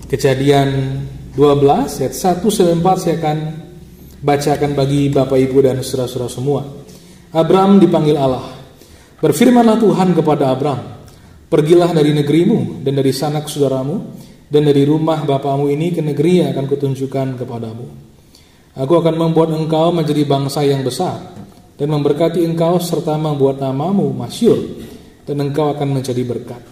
Kejadian 12 ayat 1 sampai 4 saya akan bacakan bagi Bapak Ibu dan saudara-saudara semua. Abram dipanggil Allah. Berfirmanlah Tuhan kepada Abram, pergilah dari negerimu dan dari sanak saudaramu dan dari rumah bapamu ini ke negeri yang akan kutunjukkan kepadamu. Aku akan membuat engkau menjadi bangsa yang besar dan memberkati engkau serta membuat namamu masyhur, dan engkau akan menjadi berkat.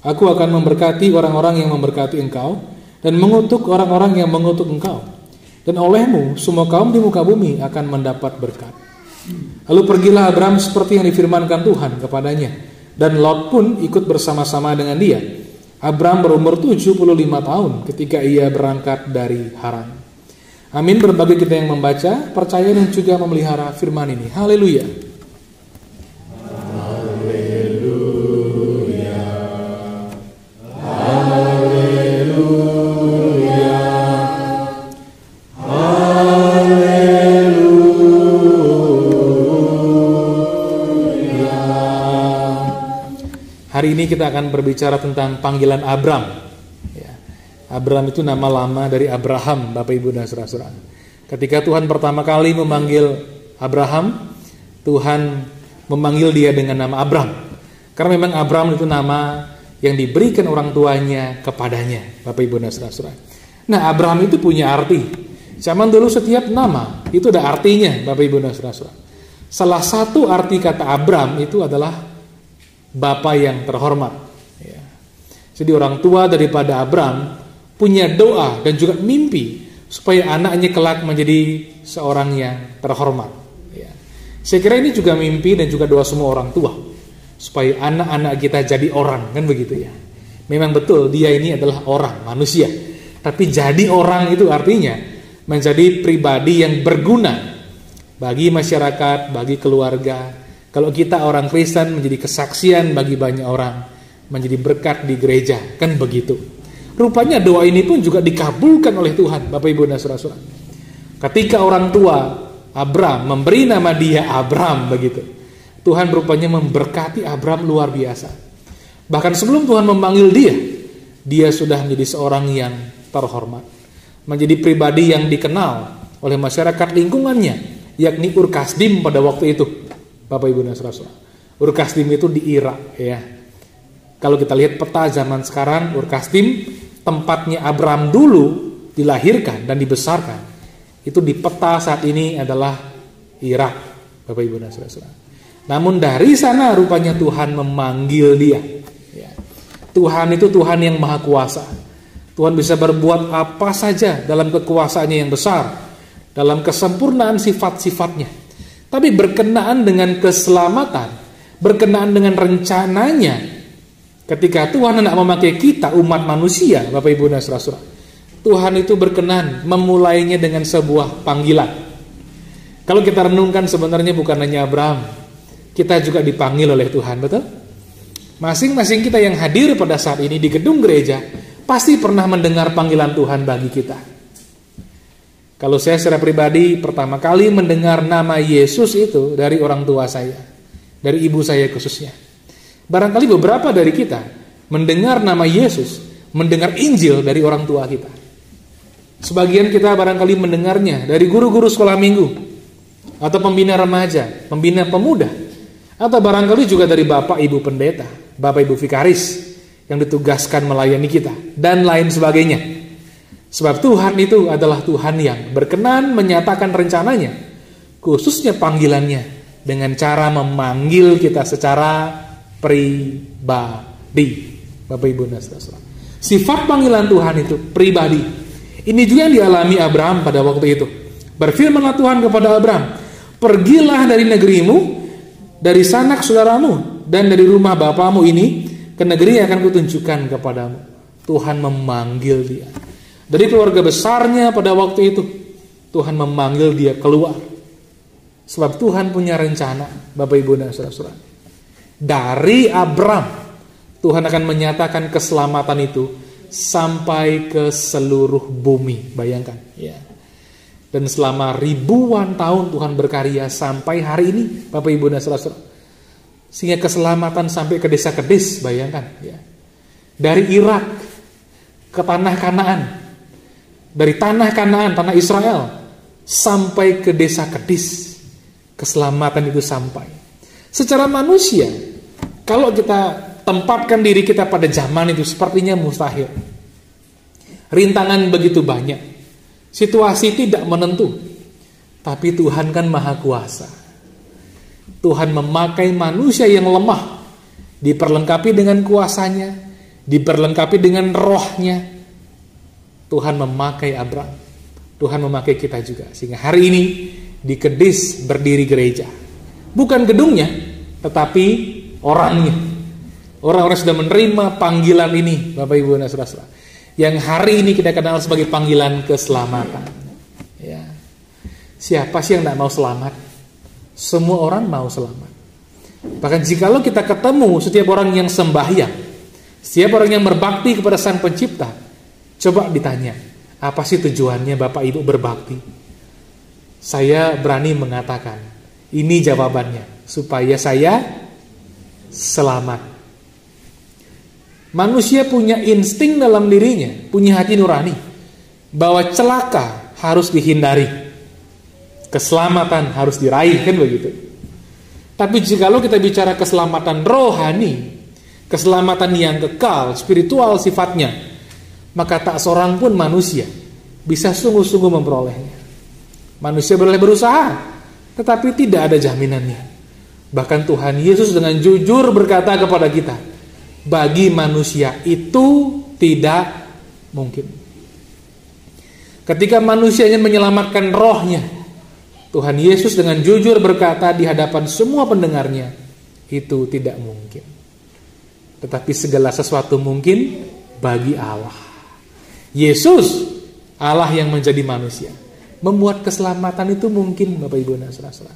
Aku akan memberkati orang-orang yang memberkati engkau dan mengutuk orang-orang yang mengutuk engkau. Dan olehmu semua kaum di muka bumi akan mendapat berkat. Lalu pergilah Abram seperti yang difirmankan Tuhan kepadanya, dan Lot pun ikut bersama-sama dengan dia. Abram berumur 75 tahun ketika ia berangkat dari Haran. Amin. Berbagi kita yang membaca, percaya dan juga memelihara firman ini. Haleluya. Hari ini kita akan berbicara tentang panggilan Abram. Abram itu nama lama dari Abraham, Bapak Ibu dan saudara-saudara. Ketika Tuhan pertama kali memanggil Abraham, Tuhan memanggil dia dengan nama Abram. Karena memang Abram itu nama yang diberikan orang tuanya kepadanya, Bapak Ibu dan saudara-saudara. Nah, Abraham itu punya arti. Zaman dulu setiap nama itu ada artinya, Bapak Ibu dan saudara-saudara. Salah satu arti kata Abram itu adalah Bapa yang terhormat. Jadi orang tua daripada Abram punya doa dan juga mimpi supaya anaknya kelak menjadi seorang yang terhormat. Saya kira ini juga mimpi dan juga doa semua orang tua, supaya anak-anak kita jadi orang, kan begitu ya. Memang betul dia ini adalah orang, manusia. Tapi jadi orang itu artinya menjadi pribadi yang berguna bagi masyarakat, bagi keluarga. Kalau kita orang Kristen menjadi kesaksian bagi banyak orang, menjadi berkat di gereja, kan begitu. Rupanya doa ini pun juga dikabulkan oleh Tuhan, Bapak Ibu dan saudara-saudara. Ketika orang tua Abram memberi nama dia Abram, begitu, Tuhan rupanya memberkati Abram luar biasa. Bahkan sebelum Tuhan memanggil dia sudah menjadi seorang yang terhormat, menjadi pribadi yang dikenal oleh masyarakat lingkungannya, yakni Ur Kasdim pada waktu itu. Bapak Ibu dan saudara-saudara, Ur Kasdim itu di Irak ya. Kalau kita lihat peta zaman sekarang, Ur Kasdim tempatnya Abram dulu dilahirkan dan dibesarkan, itu di peta saat ini adalah Irak, Bapak Ibu dan saudara-saudara. Namun dari sana rupanya Tuhan memanggil dia ya. Tuhan itu Tuhan yang maha kuasa. Tuhan bisa berbuat apa saja dalam kekuasaannya yang besar, dalam kesempurnaan sifat-sifatnya. Tapi berkenaan dengan keselamatan, berkenaan dengan rencananya, ketika Tuhan hendak memakai kita umat manusia, Bapak Ibu dan saudara-saudara, Tuhan itu berkenan memulainya dengan sebuah panggilan. Kalau kita renungkan sebenarnya bukan hanya Abraham, kita juga dipanggil oleh Tuhan, betul? Masing-masing kita yang hadir pada saat ini di gedung gereja pasti pernah mendengar panggilan Tuhan bagi kita. Kalau saya secara pribadi pertama kali mendengar nama Yesus itu dari orang tua saya, dari ibu saya khususnya. Barangkali beberapa dari kita mendengar nama Yesus, mendengar Injil dari orang tua kita. Sebagian kita barangkali mendengarnya dari guru-guru sekolah minggu, atau pembina remaja, pembina pemuda, atau barangkali juga dari bapak ibu pendeta, bapak ibu vikaris yang ditugaskan melayani kita, dan lain sebagainya. Sebab Tuhan itu adalah Tuhan yang berkenan menyatakan rencananya, khususnya panggilannya, dengan cara memanggil kita secara pribadi. Bapak Ibu dan saudara, sifat panggilan Tuhan itu pribadi. Ini juga yang dialami Abraham pada waktu itu. Berfirmanlah Tuhan kepada Abraham, pergilah dari negerimu, dari sanak saudaramu, dan dari rumah bapamu ini ke negeri yang akan kutunjukkan kepadamu. Tuhan memanggil dia. Dari keluarga besarnya pada waktu itu, Tuhan memanggil dia keluar. Sebab Tuhan punya rencana, Bapak Ibu dan saudara-saudara. Dari Abram, Tuhan akan menyatakan keselamatan itu sampai ke seluruh bumi. Bayangkan ya. Dan selama ribuan tahun Tuhan berkarya sampai hari ini, Bapak Ibu dan saudara-saudara. Sehingga keselamatan sampai ke desa Kedis, bayangkan ya. Dari Irak ke tanah Kanaan. Dari tanah Kanaan, tanah Israel, sampai ke desa Kedis. Keselamatan itu sampai. Secara manusia, kalau kita tempatkan diri kita pada zaman itu, sepertinya mustahil. Rintangan begitu banyak. Situasi tidak menentu. Tapi Tuhan kan maha kuasa. Tuhan memakai manusia yang lemah, diperlengkapi dengan kuasanya, diperlengkapi dengan rohnya. Tuhan memakai Abraham, Tuhan memakai kita juga. Sehingga hari ini di Kedis berdiri gereja. Bukan gedungnya, tetapi orangnya. Orang-orang sudah menerima panggilan ini, Bapak Ibu dan Saudara, yang hari ini kita kenal sebagai panggilan keselamatan. Ya. Siapa sih yang tidak mau selamat? Semua orang mau selamat. Bahkan jikalau kita ketemu setiap orang yang sembahyang, setiap orang yang berbakti kepada Sang Pencipta, coba ditanya, apa sih tujuannya Bapak Ibu berbakti? Saya berani mengatakan, ini jawabannya, supaya saya selamat. Manusia punya insting dalam dirinya, punya hati nurani, bahwa celaka harus dihindari, keselamatan harus diraih, kan begitu. Tapi jikalau kita bicara keselamatan rohani, keselamatan yang kekal, spiritual sifatnya, maka tak seorang pun manusia bisa sungguh-sungguh memperolehnya. Manusia boleh berusaha, tetapi tidak ada jaminannya. Bahkan Tuhan Yesus dengan jujur berkata kepada kita, bagi manusia itu tidak mungkin. Ketika manusia ingin menyelamatkan rohnya, Tuhan Yesus dengan jujur berkata di hadapan semua pendengarnya, itu tidak mungkin. Tetapi segala sesuatu mungkin bagi Allah. Yesus, Allah yang menjadi manusia, membuat keselamatan itu mungkin, Bapak Ibu dan Saudara.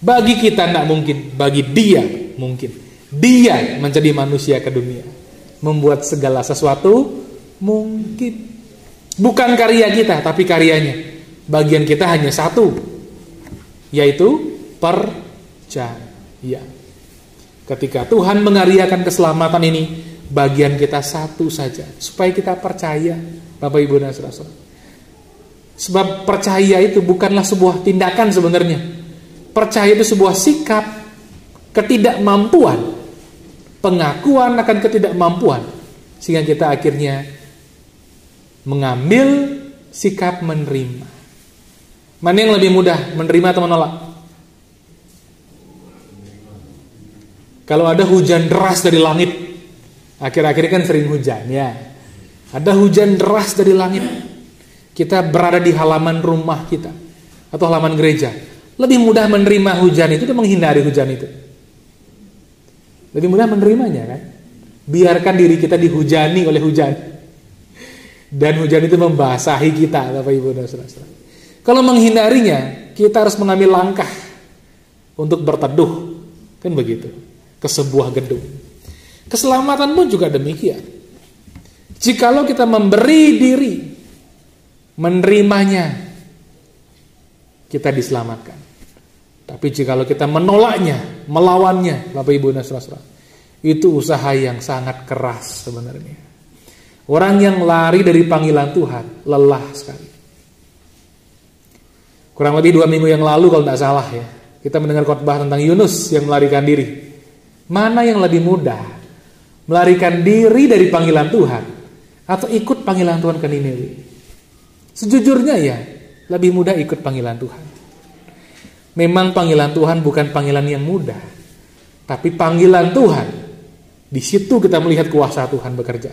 Bagi kita tidak mungkin, bagi Dia mungkin. Dia menjadi manusia ke dunia, membuat segala sesuatu mungkin. Bukan karya kita, tapi karyanya. Bagian kita hanya satu, yaitu percaya. Ketika Tuhan mengaryakan keselamatan ini, bagian kita satu saja, supaya kita percaya, Bapak Ibu dan Saudara. Sebab percaya itu bukanlah sebuah tindakan sebenarnya. Percaya itu sebuah sikap ketidakmampuan, pengakuan akan ketidakmampuan, sehingga kita akhirnya mengambil sikap menerima. Mana yang lebih mudah, menerima atau menolak? Kalau ada hujan deras dari langit, akhir-akhir kan sering hujan ya. Ada hujan deras dari langit, kita berada di halaman rumah kita atau halaman gereja, lebih mudah menerima hujan itu dan menghindari hujan itu. Lebih mudah menerimanya kan? Biarkan diri kita dihujani oleh hujan, dan hujan itu membasahi kita, Bapak Ibu dan Saudara. Kalau menghindarinya, kita harus mengambil langkah untuk berteduh, kan begitu, ke sebuah gedung. Keselamatan pun juga demikian. Jikalau kita memberi diri, menerimanya, kita diselamatkan. Tapi jikalau kita menolaknya, melawannya, Bapak Ibu dan Saudara, itu usaha yang sangat keras sebenarnya. Orang yang lari dari panggilan Tuhan lelah sekali. Kurang lebih 2 minggu yang lalu kalau tidak salah ya, kita mendengar khotbah tentang Yunus yang melarikan diri. Mana yang lebih mudah, melarikan diri dari panggilan Tuhan atau ikut panggilan Tuhan ke Niniwe? Sejujurnya ya, lebih mudah ikut panggilan Tuhan. Memang panggilan Tuhan bukan panggilan yang mudah, tapi panggilan Tuhan, di situ kita melihat kuasa Tuhan bekerja.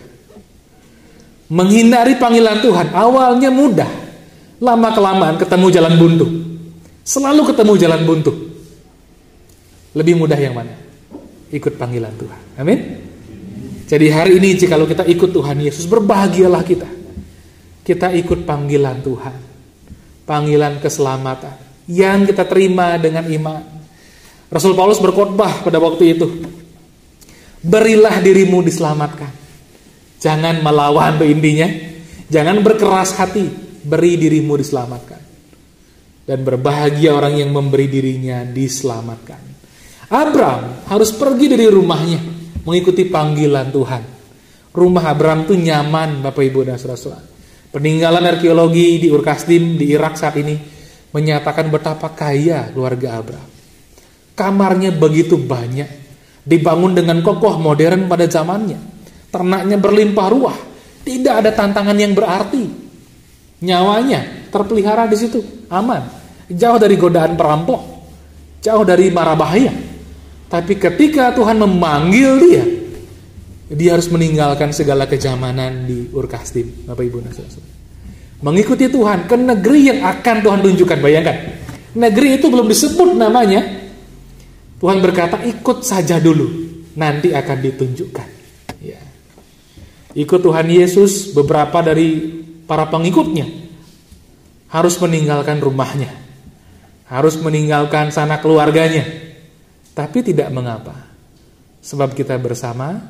Menghindari panggilan Tuhan awalnya mudah, lama-kelamaan ketemu jalan buntu. Selalu ketemu jalan buntu. Lebih mudah yang mana? Ikut panggilan Tuhan. Amin. Jadi hari ini jikalau kita ikut Tuhan Yesus, berbahagialah kita. Kita ikut panggilan Tuhan, panggilan keselamatan yang kita terima dengan iman. Rasul Paulus berkhotbah pada waktu itu, berilah dirimu diselamatkan, jangan melawan, itu intinya. Jangan berkeras hati, beri dirimu diselamatkan. Dan berbahagia orang yang memberi dirinya diselamatkan. Abraham harus pergi dari rumahnya, mengikuti panggilan Tuhan Rumah Abraham itu nyaman, Bapak Ibu dan Saudara. Peninggalan arkeologi di Ur Kasdim di Irak saat ini menyatakan betapa kaya keluarga Abraham. Kamarnya begitu banyak, dibangun dengan kokoh modern pada zamannya. Ternaknya berlimpah ruah, tidak ada tantangan yang berarti. Nyawanya terpelihara di situ, aman, jauh dari godaan perampok, jauh dari mara bahaya. Tapi ketika Tuhan memanggil dia harus meninggalkan segala kejamanan di Ur Kasdim, Bapak Ibu dan Saudara. Mengikuti Tuhan ke negeri yang akan Tuhan tunjukkan. Bayangkan, negeri itu belum disebut namanya. Tuhan berkata, ikut saja dulu, nanti akan ditunjukkan. Ya. Ikut Tuhan Yesus, beberapa dari para pengikutnya harus meninggalkan rumahnya, harus meninggalkan sanak keluarganya. Tapi tidak mengapa, sebab kita bersama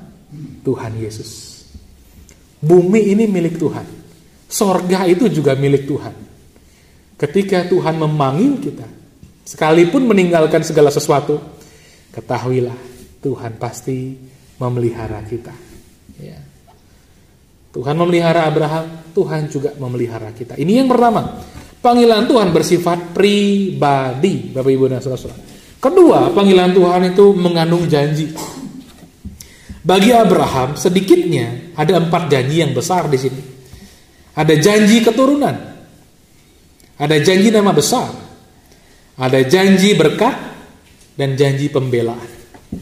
Tuhan Yesus. Bumi ini milik Tuhan, sorga itu juga milik Tuhan. Ketika Tuhan memanggil kita, sekalipun meninggalkan segala sesuatu, ketahuilah Tuhan pasti memelihara kita. Ya. Tuhan memelihara Abraham, Tuhan juga memelihara kita. Ini yang pertama, panggilan Tuhan bersifat pribadi, Bapak Ibu dan Saudara. Kedua, panggilan Tuhan itu mengandung janji. Bagi Abraham sedikitnya ada 4 janji yang besar di sini. Ada janji keturunan, ada janji nama besar, ada janji berkat, dan janji pembelaan.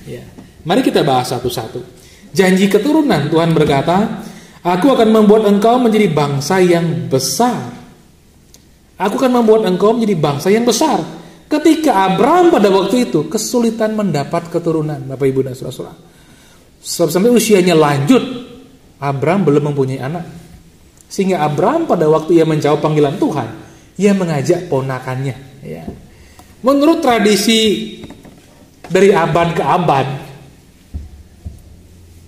Ya. Mari kita bahas satu-satu. Janji keturunan, Tuhan berkata, aku akan membuat engkau menjadi bangsa yang besar. Aku akan membuat engkau menjadi bangsa yang besar. Ketika Abraham pada waktu itu kesulitan mendapat keturunan, Bapak Ibu dan Saudara. Sampai usianya lanjut, Abraham belum mempunyai anak. Sehingga Abraham pada waktu ia menjawab panggilan Tuhan, ia mengajak ponakannya. Ya. Menurut tradisi dari abad ke abad,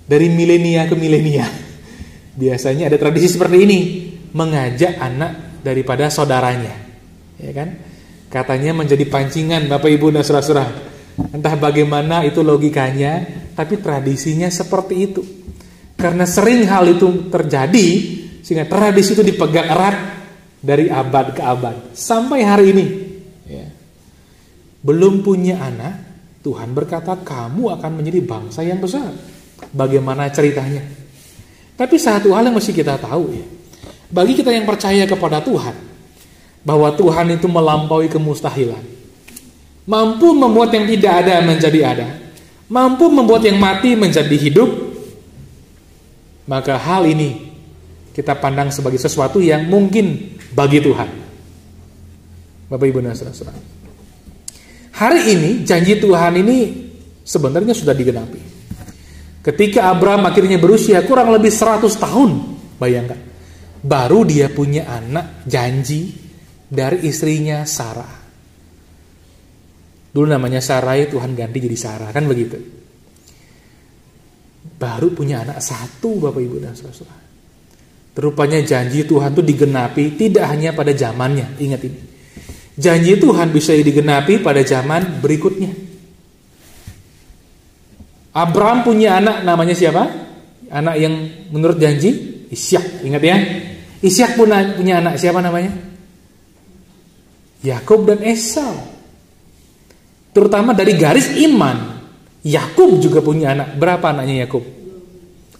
dari milenia ke milenia, biasanya ada tradisi seperti ini, mengajak anak daripada saudaranya. Ya kan? Katanya menjadi pancingan, Bapak Ibu dan Saudara. Entah bagaimana itu logikanya, tapi tradisinya seperti itu. Karena sering hal itu terjadi, sehingga tradisi itu dipegang erat dari abad ke abad sampai hari ini. Ya. Belum punya anak, Tuhan berkata kamu akan menjadi bangsa yang besar. Bagaimana ceritanya? Tapi satu hal yang mesti kita tahu, ya, bagi kita yang percaya kepada Tuhan, bahwa Tuhan itu melampaui kemustahilan, mampu membuat yang tidak ada menjadi ada, mampu membuat yang mati menjadi hidup, maka hal ini kita pandang sebagai sesuatu yang mungkin bagi Tuhan. Bapak Ibu dan Saudara, hari ini janji Tuhan ini sebenarnya sudah digenapi. Ketika Abraham akhirnya berusia kurang lebih 100 tahun, bayangkan, baru dia punya anak janji dari istrinya Sarah. Dulu namanya Sarai, Tuhan ganti jadi Sarah, kan begitu. Baru punya anak satu, Bapak Ibu dan Saudara. Rupanya janji Tuhan itu digenapi tidak hanya pada zamannya. Ingat ini, janji Tuhan bisa digenapi pada zaman berikutnya. Abraham punya anak namanya siapa? Anak yang menurut janji, Ishak. Ingat ya, Ishak punya anak siapa namanya? Yakub dan Esau. Terutama dari garis iman, Yakub juga punya anak. Berapa anaknya Yakub?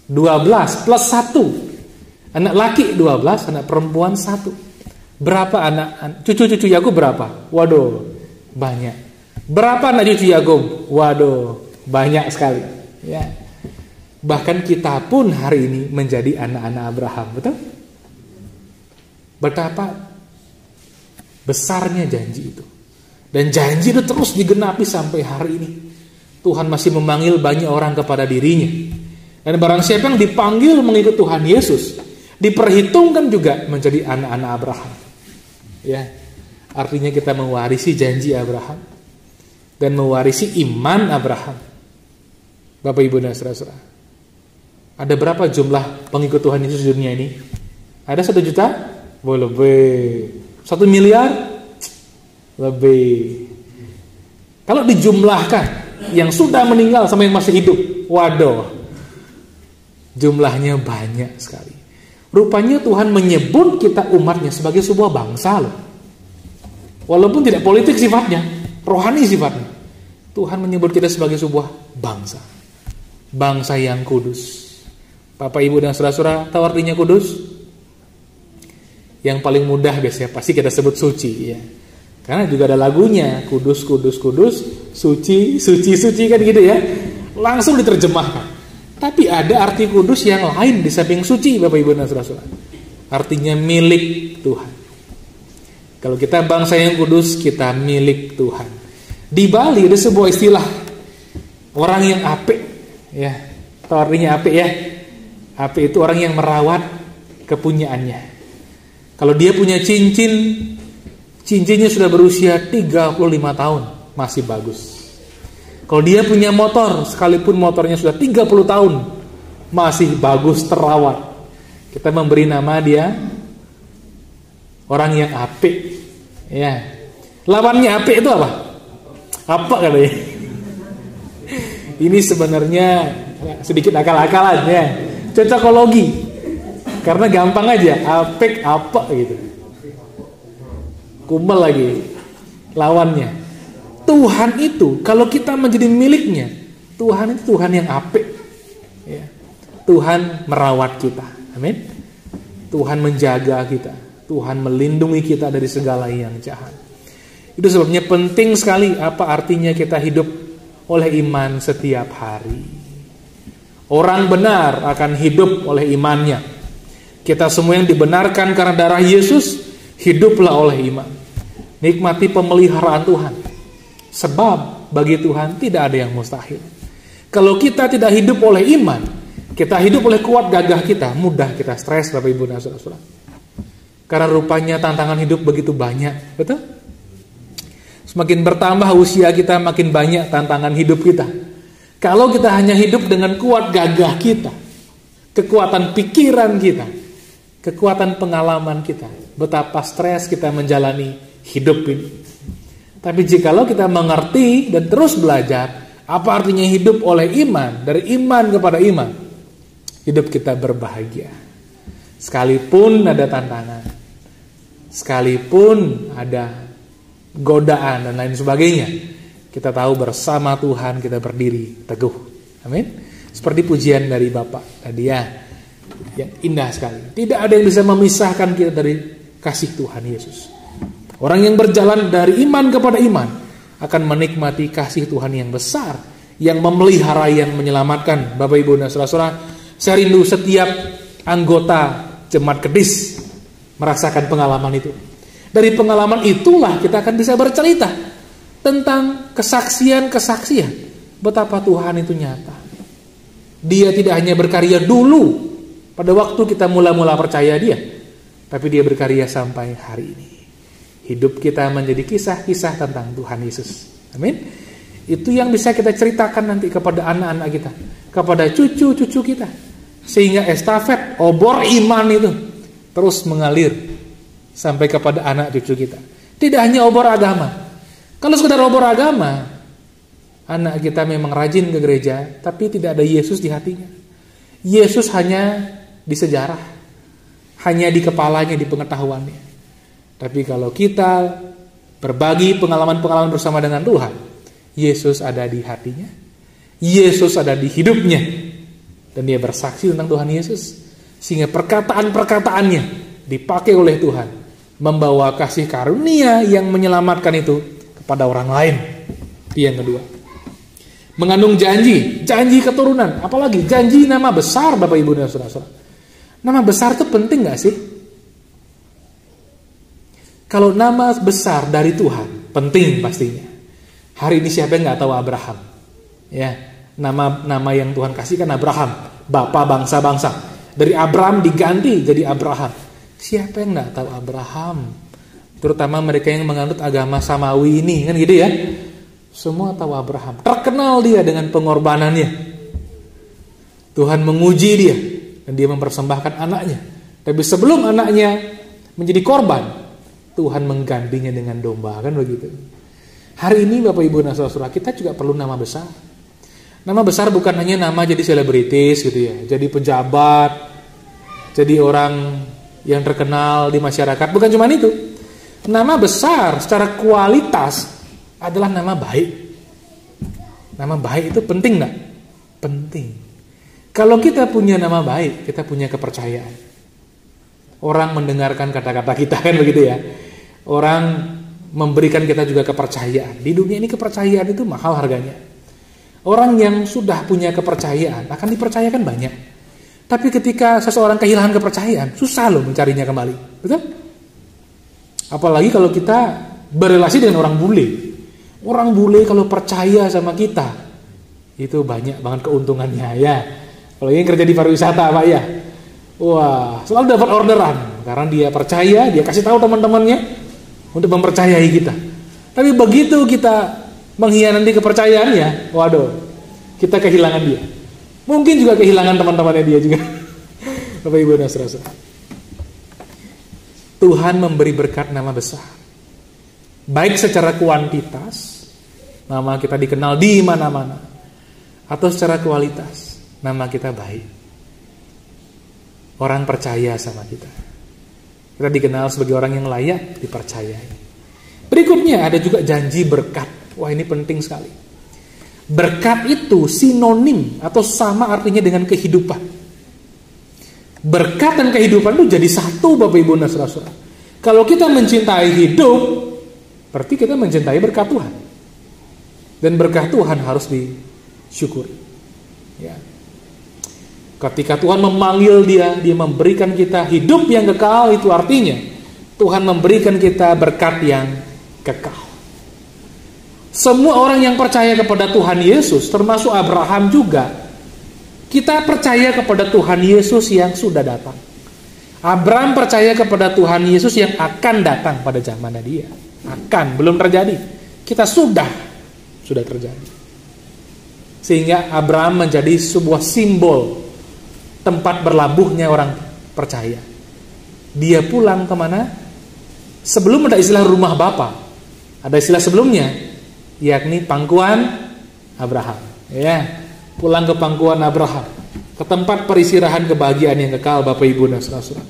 12 plus 1. Anak laki 12, anak perempuan 1. Berapa anak cucu-cucu Yakub berapa? Waduh, banyak. Berapa anak cucu Yakub? Waduh, banyak sekali. Ya. Bahkan kita pun hari ini menjadi anak-anak Abraham, betul? Betapa besarnya janji itu. Dan janji itu terus digenapi sampai hari ini. Tuhan masih memanggil banyak orang kepada dirinya. Dan barang siapa yang dipanggil mengikut Tuhan Yesus, diperhitungkan juga menjadi anak-anak Abraham. Ya, artinya kita mewarisi janji Abraham dan mewarisi iman Abraham. Bapak Ibu dan Saudara, ada berapa jumlah pengikut Tuhan Yesus di dunia ini? Ada 1 juta? Boleh lebih. 1 miliar? Lebih. Kalau dijumlahkan yang sudah meninggal sama yang masih hidup, waduh, Jumlahnya banyak sekali. Rupanya Tuhan menyebut kita umatnya sebagai sebuah bangsa loh. Walaupun tidak politik sifatnya, rohani sifatnya. Tuhan menyebut kita sebagai sebuah bangsa. Bangsa yang kudus. Bapak, Ibu, dan saudara-saudara, tahu artinya kudus? Yang paling mudah biasanya pasti kita sebut suci, ya. Karena juga ada lagunya, kudus, kudus, kudus, suci, suci, suci, kan gitu ya. Langsung diterjemahkan. Tapi ada arti kudus yang lain di samping suci, Bapak, Ibu, dan saudara-saudara. Artinya milik Tuhan. Kalau kita bangsa yang kudus, kita milik Tuhan. Di Bali ada sebuah istilah, orang yang apik, ya. Tahu artinya apik ya? Apik itu orang yang merawat kepunyaannya. Kalau dia punya cincin, cincinnya sudah berusia 35 tahun, masih bagus. Kalau dia punya motor, sekalipun motornya sudah 30 tahun, masih bagus, terawat. Kita memberi nama dia orang yang apik, ya. Lawannya apik itu apa? Apa katanya? Ini sebenarnya sedikit akal-akalan, ya. Cocokologi. Karena gampang aja, apik apa gitu. Kumel lagi lawannya. Tuhan itu kalau kita menjadi miliknya, Tuhan itu Tuhan yang apik, ya. Tuhan merawat kita, amin. Tuhan menjaga kita, Tuhan melindungi kita dari segala yang jahat. Itu sebabnya penting sekali apa artinya kita hidup oleh iman setiap hari. Orang benar akan hidup oleh imannya. Kita semua yang dibenarkan karena darah Yesus, hiduplah oleh iman. Nikmati pemeliharaan Tuhan. Sebab bagi Tuhan tidak ada yang mustahil. Kalau kita tidak hidup oleh iman, kita hidup oleh kuat gagah kita, mudah kita stres, Bapak, Ibu, dan saudara-saudara. Karena rupanya tantangan hidup begitu banyak, betul? Semakin bertambah usia kita, makin banyak tantangan hidup kita. Kalau kita hanya hidup dengan kuat gagah kita, kekuatan pikiran kita, kekuatan pengalaman kita, betapa stres kita menjalani hidup ini. Tapi jikalau kita mengerti dan terus belajar apa artinya hidup oleh iman, dari iman kepada iman, hidup kita berbahagia. Sekalipun ada tantangan, sekalipun ada godaan dan lain sebagainya, kita tahu bersama Tuhan kita berdiri teguh. Amin. Seperti pujian dari Bapak tadi ya, yang indah sekali. Tidak ada yang bisa memisahkan kita dari kasih Tuhan Yesus. Orang yang berjalan dari iman kepada iman akan menikmati kasih Tuhan yang besar, yang memelihara, yang menyelamatkan. Bapak, Ibu, dan saudara-saudara, saya rindu setiap anggota Jemaat Kedis merasakan pengalaman itu. Dari pengalaman itulah kita akan bisa bercerita tentang kesaksian-kesaksian betapa Tuhan itu nyata. Dia tidak hanya berkarya dulu pada waktu kita mula-mula percaya Dia, tapi Dia berkarya sampai hari ini. Hidup kita menjadi kisah-kisah tentang Tuhan Yesus. Amin. Itu yang bisa kita ceritakan nanti kepada anak-anak kita, kepada cucu-cucu kita. Sehingga estafet obor iman itu terus mengalir sampai kepada anak cucu kita. Tidak hanya obor agama. Kalau sekedar obor agama, anak kita memang rajin ke gereja, tapi tidak ada Yesus di hatinya. Yesus hanya di sejarah, hanya di kepalanya, di pengetahuannya. Tapi kalau kita berbagi pengalaman-pengalaman bersama dengan Tuhan, Yesus ada di hatinya, Yesus ada di hidupnya, dan dia bersaksi tentang Tuhan Yesus, sehingga perkataan-perkataannya dipakai oleh Tuhan, membawa kasih karunia yang menyelamatkan itu kepada orang lain. Itu yang kedua. Mengandung janji keturunan, apalagi janji nama besar, Bapak, Ibu, dan saudara-saudara. Nama besar itu penting gak sih? Kalau nama besar dari Tuhan, penting pastinya. Hari ini siapa yang gak tahu Abraham? Ya, nama yang Tuhan kasih kan Abraham, Bapa bangsa-bangsa. Dari Abraham diganti jadi Abraham. Siapa yang gak tahu Abraham? Terutama mereka yang menganut agama Samawi ini, kan gitu ya. Semua tahu Abraham. Terkenal dia dengan pengorbanannya. Tuhan menguji dia dan dia mempersembahkan anaknya. Tapi sebelum anaknya menjadi korban, Tuhan menggantinya dengan domba, kan begitu. Hari ini Bapak, Ibu, dan saudara-saudara, kita juga perlu nama besar. Nama besar bukan hanya nama jadi selebritis gitu ya, jadi pejabat, jadi orang yang terkenal di masyarakat. Bukan cuma itu. Nama besar secara kualitas adalah nama baik. Nama baik itu penting nggak? Penting. Kalau kita punya nama baik, kita punya kepercayaan. Orang mendengarkan kata-kata kita kan begitu ya. Orang memberikan kita juga kepercayaan. Di dunia ini kepercayaan itu mahal harganya. Orang yang sudah punya kepercayaan akan dipercayakan banyak. Tapi ketika seseorang kehilangan kepercayaan, susah loh mencarinya kembali. Betul? Apalagi kalau kita berrelasi dengan orang bule. Orang bule kalau percaya sama kita, itu banyak banget keuntungannya ya. Kalau yang kerja di pariwisata Pak ya, wah selalu dapat orderan. Karena dia percaya, dia kasih tahu teman-temannya untuk mempercayai kita. Tapi begitu kita mengkhianati kepercayaannya, waduh, kita kehilangan dia. Mungkin juga kehilangan teman-temannya dia juga. Bapak Ibu dan saudara. Tuhan memberi berkat nama besar. Baik secara kuantitas, nama kita dikenal di mana-mana, atau secara kualitas, nama kita baik. Orang percaya sama kita. Kita dikenal sebagai orang yang layak dipercayai. Berikutnya ada juga janji berkat. Wah, ini penting sekali. Berkat itu sinonim atau sama artinya dengan kehidupan. Berkat dan kehidupan itu jadi satu Bapak Ibu dan saudara. Kalau kita mencintai hidup, berarti kita mencintai berkat Tuhan. Dan berkat Tuhan harus disyukuri. Ya. Ketika Tuhan memanggil dia memberikan kita hidup yang kekal, itu artinya Tuhan memberikan kita berkat yang kekal. Semua orang yang percaya kepada Tuhan Yesus, termasuk Abraham juga, kita percaya kepada Tuhan Yesus yang sudah datang. Abraham percaya kepada Tuhan Yesus yang akan datang pada zamannya dia. Akan, belum terjadi. Kita sudah terjadi. Sehingga Abraham menjadi sebuah simbol tempat berlabuhnya orang percaya. Dia pulang kemana? Sebelum ada istilah rumah Bapa, ada istilah sebelumnya, yakni pangkuan Abraham. Ya, pulang ke pangkuan Abraham, ke tempat peristirahatan kebahagiaan yang kekal Bapak Ibu dan saudara.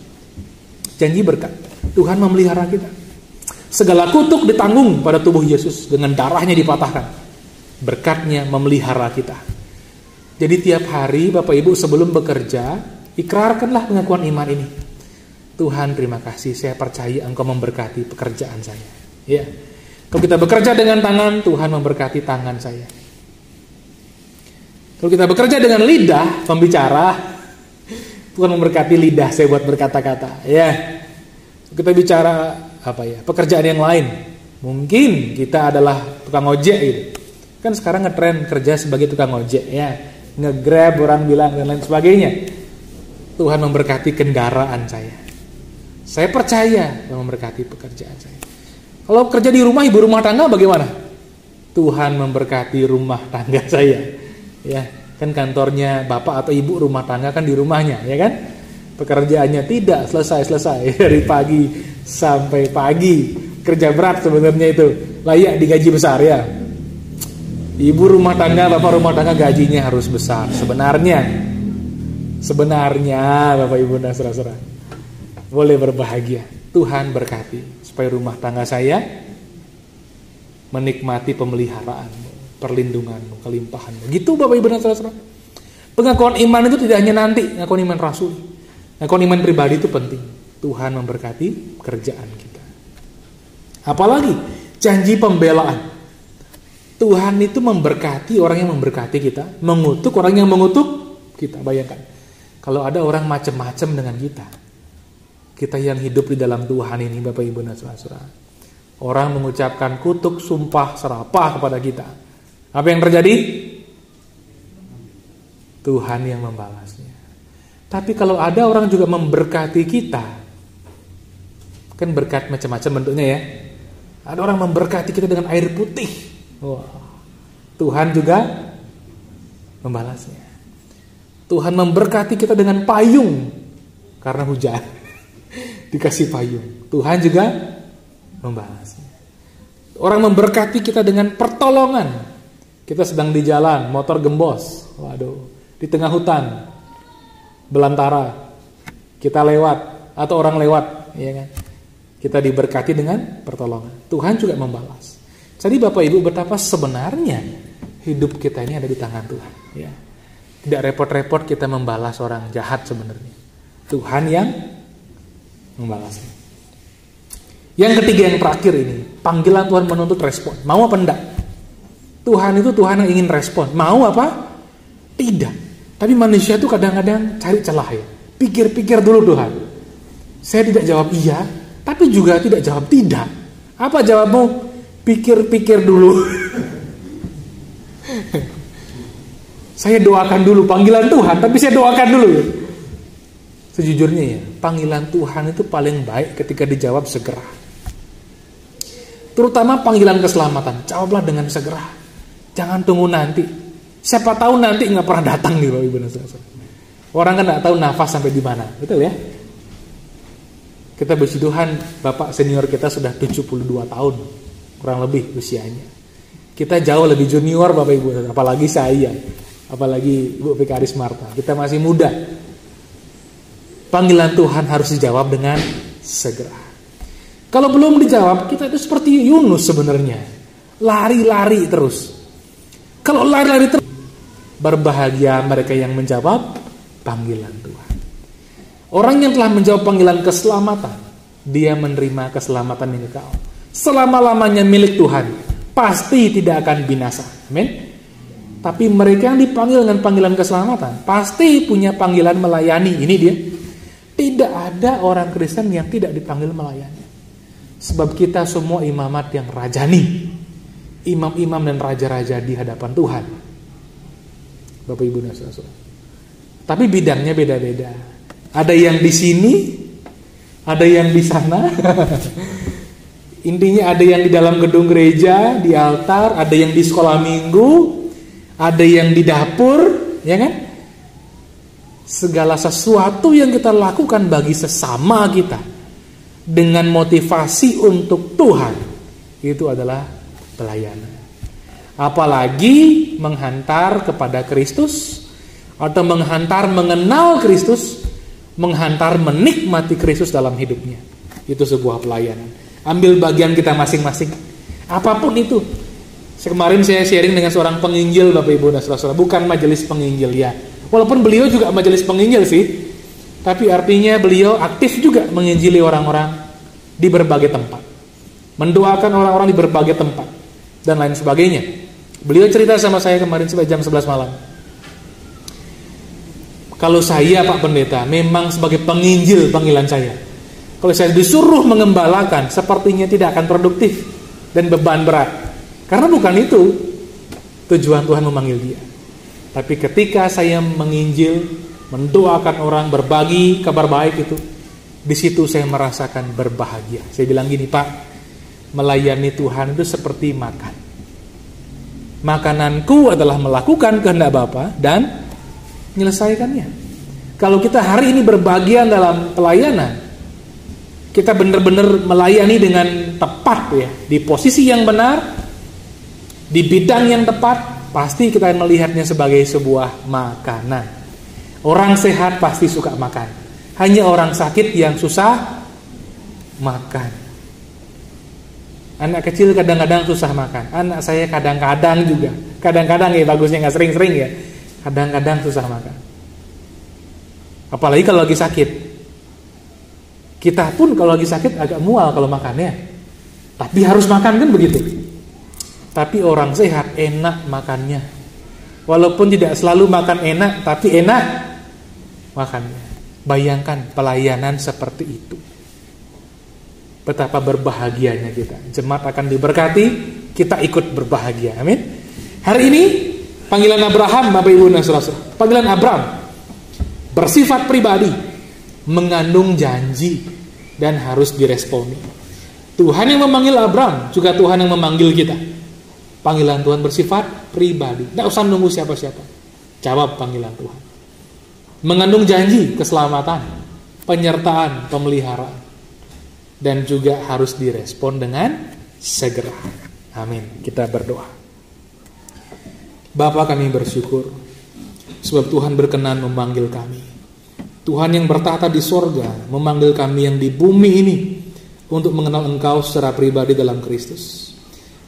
Janji berkat. Tuhan memelihara kita. Segala kutuk ditanggung pada tubuh Yesus, dengan darahnya dipatahkan. Berkatnya memelihara kita. Jadi tiap hari Bapak Ibu sebelum bekerja, ikrarkanlah pengakuan iman ini. Tuhan, terima kasih, saya percaya Engkau memberkati pekerjaan saya. Ya. Kalau kita bekerja dengan tangan, Tuhan memberkati tangan saya. Kalau kita bekerja dengan lidah, pembicara, Tuhan memberkati lidah saya buat berkata-kata. Ya. Kita bicara pekerjaan yang lain. Mungkin kita adalah tukang ojek gitu. Kan sekarang ngetren kerja sebagai tukang ojek ya. Nge-grab orang bilang dan lain sebagainya. Tuhan memberkati kendaraan saya. Saya percaya Tuhan memberkati pekerjaan saya. Kalau kerja di rumah, ibu rumah tangga bagaimana? Tuhan memberkati rumah tangga saya. Ya, kan kantornya bapak atau ibu rumah tangga kan di rumahnya, ya kan? Pekerjaannya tidak selesai dari pagi sampai pagi. Kerja berat sebenarnya itu, layak digaji besar ya. Ibu rumah tangga, bapak rumah tangga gajinya harus besar. Sebenarnya Bapak Ibu dan saudara, boleh berbahagia. Tuhan berkati supaya rumah tangga saya menikmati pemeliharaan-Mu, perlindungan-Mu, kelimpahan-Mu. Gitu Bapak Ibu dan saudara. Pengakuan iman itu tidak hanya nanti, pengakuan iman rasul. Pengakuan iman pribadi itu penting. Tuhan memberkati pekerjaan kita. Apalagi janji pembelaan. Tuhan itu memberkati orang yang memberkati kita, mengutuk orang yang mengutuk kita. Bayangkan, kalau ada orang macam-macam dengan kita yang hidup di dalam Tuhan ini Bapak Ibu dan saudara. Orang mengucapkan kutuk, sumpah, serapah kepada kita. Apa yang terjadi? Tuhan yang membalasnya. Tapi kalau ada orang juga memberkati kita, kan berkat macam-macam bentuknya ya. Ada orang memberkati kita dengan air putih. Wah, Tuhan juga membalasnya. Tuhan memberkati kita dengan payung karena hujan. Dikasih payung. Tuhan juga membalasnya. Orang memberkati kita dengan pertolongan Kita sedang di jalan, motor gembos. Waduh, di tengah hutan, belantara. Kita lewat, atau orang lewat, ya kan? Kita diberkati dengan pertolongan. Tuhan juga membalas. Jadi Bapak Ibu, betapa sebenarnya hidup kita ini ada di tangan Tuhan. Ya. Tidak repot-repot kita membalas orang jahat sebenarnya. Tuhan yang membalasnya. Yang ketiga, yang terakhir ini, panggilan Tuhan menuntut respon. Mau apa enggak? Tuhan itu Tuhan yang ingin respon. Mau apa? Tidak. Tapi manusia itu kadang-kadang cari celah ya. Pikir-pikir dulu Tuhan. Saya tidak jawab iya, tapi juga tidak jawab tidak. Apa jawabmu? Pikir-pikir dulu. Saya doakan dulu panggilan Tuhan, tapi saya doakan dulu. Sejujurnya ya, panggilan Tuhan itu paling baik ketika dijawab segera. Terutama panggilan keselamatan, jawablah dengan segera. Jangan tunggu nanti. Siapa tahu nanti nggak pernah datang nih Bapak Ibu. Orang kan nggak tahu nafas sampai di mana, betul ya? Kita bersyukur Tuhan, Bapak senior kita sudah 72 tahun, kurang lebih usianya. Kita jauh lebih junior Bapak Ibu, apalagi saya, apalagi Ibu Vikaris Marta. Kita masih muda. Panggilan Tuhan harus dijawab dengan segera. Kalau belum dijawab, kita itu seperti Yunus sebenarnya, lari-lari terus. Kalau lari-lari terus, berbahagia mereka yang menjawab panggilan Tuhan. Orang yang telah menjawab panggilan keselamatan, dia menerima keselamatan yang kekal. Selama-lamanya milik Tuhan, pasti tidak akan binasa. Amin. Tapi mereka yang dipanggil dengan panggilan keselamatan, pasti punya panggilan melayani. Ini dia. Tidak ada orang Kristen yang tidak dipanggil melayani. Sebab kita semua imamat yang rajani. Imam-imam dan raja-raja di hadapan Tuhan. Bapak Ibu dan Saudara. Tapi bidangnya beda-beda. Ada yang di sini, ada yang di sana. Intinya ada yang di dalam gedung gereja, di altar, ada yang di sekolah minggu, ada yang di dapur, ya kan? Segala sesuatu yang kita lakukan bagi sesama kita dengan motivasi untuk Tuhan, itu adalah pelayanan. Apalagi menghantar kepada Kristus, atau menghantar mengenal Kristus, menghantar menikmati Kristus dalam hidupnya. Itu sebuah pelayanan. Ambil bagian kita masing-masing. Apapun itu. Kemarin saya sharing dengan seorang penginjil Bapak Ibu dan Saudara. Bukan majelis penginjil ya. Walaupun beliau juga majelis penginjil sih. Tapi artinya beliau aktif juga menginjili orang-orang di berbagai tempat. Mendoakan orang-orang di berbagai tempat. Dan lain sebagainya. Beliau cerita sama saya kemarin sampai jam 11 malam. Kalau saya Pak Pendeta memang sebagai penginjil panggilan saya. Kalau saya disuruh mengembalakan, sepertinya tidak akan produktif dan beban berat. Karena bukan itu tujuan Tuhan memanggil dia. Tapi ketika saya menginjil, mendoakan orang, berbagi kabar baik itu, di situ saya merasakan berbahagia. Saya bilang gini, Pak, melayani Tuhan itu seperti makan. Makananku adalah melakukan kehendak Bapa dan menyelesaikannya. Kalau kita hari ini berbagian dalam pelayanan, kita benar-benar melayani dengan tepat ya, di posisi yang benar, di bidang yang tepat, pasti kita melihatnya sebagai sebuah makanan. Orang sehat pasti suka makan. Hanya orang sakit yang susah makan. Anak kecil kadang-kadang susah makan. Anak saya kadang-kadang juga. Kadang-kadang ya, bagusnya nggak sering-sering ya. Kadang-kadang susah makan. Apalagi kalau lagi sakit. Kita pun kalau lagi sakit agak mual kalau makannya. Tapi harus makan kan begitu. Tapi orang sehat enak makannya. Walaupun tidak selalu makan enak, tapi enak makannya. Bayangkan pelayanan seperti itu. Betapa berbahagianya kita. Jemaat akan diberkati, kita ikut berbahagia. Amin. Hari ini panggilan Abraham, Bapak Ibu dan Saudara. Panggilan Abraham bersifat pribadi, mengandung janji dan harus diresponi. Tuhan yang memanggil Abraham, juga Tuhan yang memanggil kita. Panggilan Tuhan bersifat pribadi. Tidak usah nunggu siapa-siapa. Jawab panggilan Tuhan. Mengandung janji keselamatan, penyertaan, pemeliharaan. Dan juga harus direspon dengan segera. Amin. Kita berdoa. Bapa, kami bersyukur sebab Tuhan berkenan memanggil kami. Tuhan yang bertahta di sorga memanggil kami yang di bumi ini untuk mengenal Engkau secara pribadi dalam Kristus.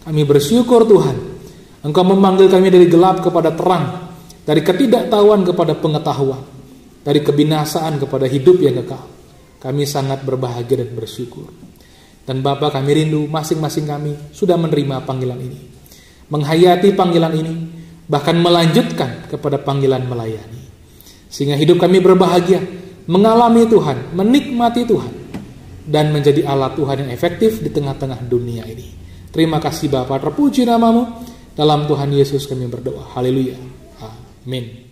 Kami bersyukur Tuhan, Engkau memanggil kami dari gelap kepada terang, dari ketidaktahuan kepada pengetahuan, dari kebinasaan kepada hidup yang kekal. Kami sangat berbahagia dan bersyukur. Dan Bapa, kami rindu masing-masing kami sudah menerima panggilan ini, menghayati panggilan ini, bahkan melanjutkan kepada panggilan melayani. Sehingga hidup kami berbahagia, mengalami Tuhan, menikmati Tuhan, dan menjadi alat Tuhan yang efektif di tengah-tengah dunia ini. Terima kasih Bapa, terpuji namamu. Dalam Tuhan Yesus kami berdoa. Haleluya. Amin.